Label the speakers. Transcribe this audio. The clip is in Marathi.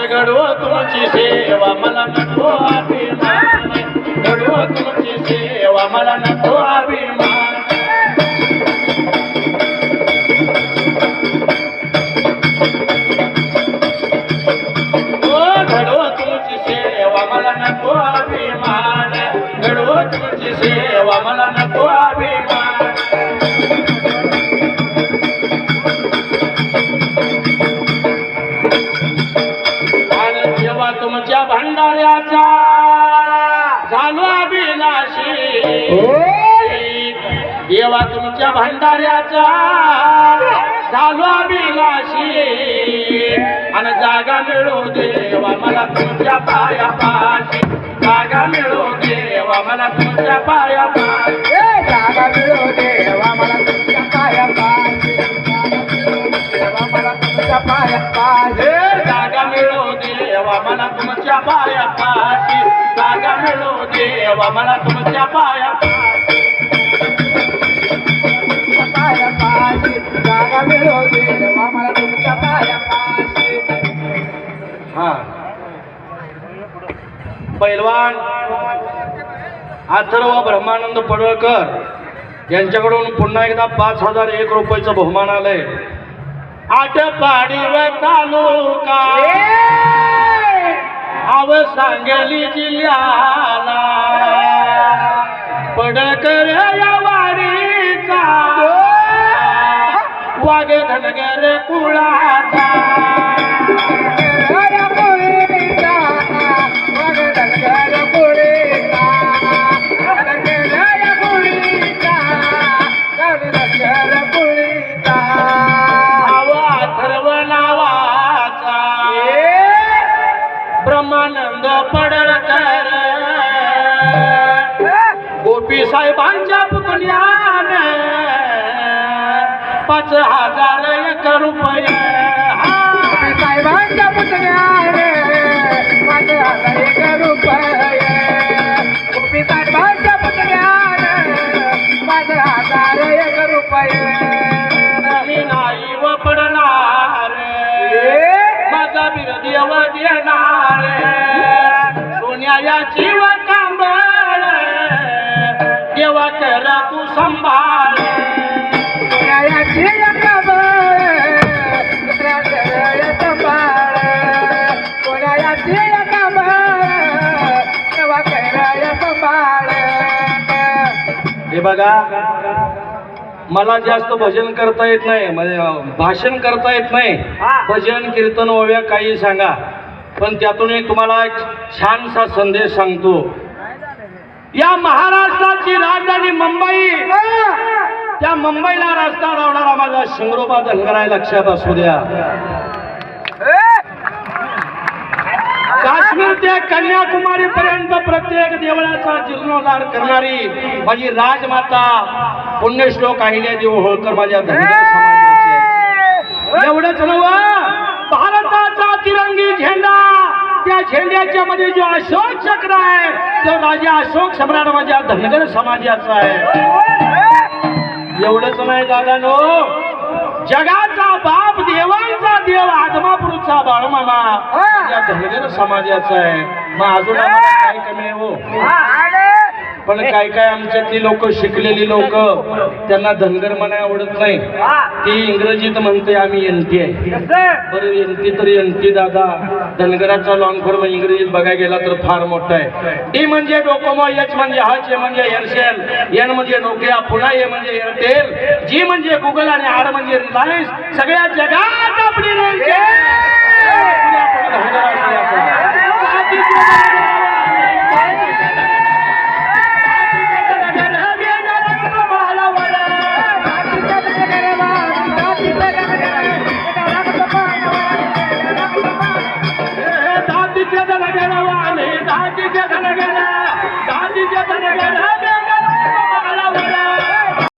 Speaker 1: घडवो तुमची सेवा मला नको अभिमान घडवो तुमची सेवा मला नको अभिमान घडवो तुमची सेवा मला नको अभिमान घडवो तुमची सेवा मला नको अभिमान आणि जेव्हा तुमच्या भंडाऱ्याचा झालो अभिलाषी जेव्हा तुमच्या भंडाऱ्याचा झालो अभिलाषी आणि जागा मिळू देवा मला तुमच्या पायापाशी जागा मिळू देवा मला तुमच्या पायापाशी
Speaker 2: जागा मिळू देवा मला तुमच्या पायापाशी देवा मला तुमच्या पायापाशी
Speaker 1: जागा मिळू देवा मला तुमच्या पायापाशी जागा मिळू देवा मला तुमच्या पायापाशी
Speaker 2: जागा मिळू देवा मला तुमच्या पायापाशी
Speaker 1: हा पैलवान अथर्व ब्रह्मानंद पडळकर यांच्याकडून पुन्हा एकदा 5,001 रुपयाचं बहुमान आलंय. आटपाडी व तालुका आव सांगली जिल्ह्याला पडळकर या वाडीचा वाघ धनगर कुळाचा ब्रह्मानंद पडळकर गोपी साहेबांच्या पुतण्याने 5,001 रुपये
Speaker 2: गोपी साहेबांच्या पुतण्याने 5,001 रुपये गोपी साहेबांच्या पुतण्याने 5,001 रुपये
Speaker 1: मी नाही व पडणार माझा बिरदेव देणार सोन्याची व कांबळ देवा कर तू संभाळ
Speaker 2: सोन्याची कांबळ संभाळ सोन्याची कांबळ देवा कर संभाळ.
Speaker 1: हे बघा मला जास्त भजन करता येत नाही म्हणजे भाषण करता येत नाही भजन कीर्तन ओव्या काही सांगा पण त्यातून एक तुम्हाला एक छानसा संदेश सांगतो. या महाराष्ट्राची राजधानी मुंबई त्या मुंबईला रस्ता लावणारा माझा शिंगरोबा धनगर आहे लक्षात असू द्या. काश्मीर ते कन्याकुमारी पर्यंत प्रत्येक देवळाचा जीर्णोद्धार करणारी माझी राजमाता पुण्यश्लोक अहिल्यादेवी होळकर माझ्या धनगर समाजाची. एवढंच नव्हे भारताचा तिरंगी झेंडा त्या झेंड्याच्या मध्ये जो अशोक चक्र आहे तो राजा अशोक सम्राट माझ्या धनगर समाजाचा आहे. एवढंच नाही दादानो जगाचा बाप देवांचा देव आदमापूरचा बाळमामा या धनगर समाजाचा आहे. मग अजून आम्हाला काय कमी आहे हो पण काय काय आमच्यातली लोक शिकलेली लोक त्यांना धनगर म्हणा आवडत नाही ती इंग्रजीत म्हणते आम्ही एनटी आहे. बरं एनटी तर एनटी दादा धनगराचा लॉंग फॉर्म इंग्रजीत बघायला गेला तर फार मोठा आहे. डी म्हणजे डोकोमो एच म्हणजे हच ए म्हणजे एअरसेल एन म्हणजे नोकिया पुन्हा ए म्हणजे एअरटेल जी म्हणजे गुगल आणि आर म्हणजे रिलायन्स सगळ्या जगात आपली दादीच्या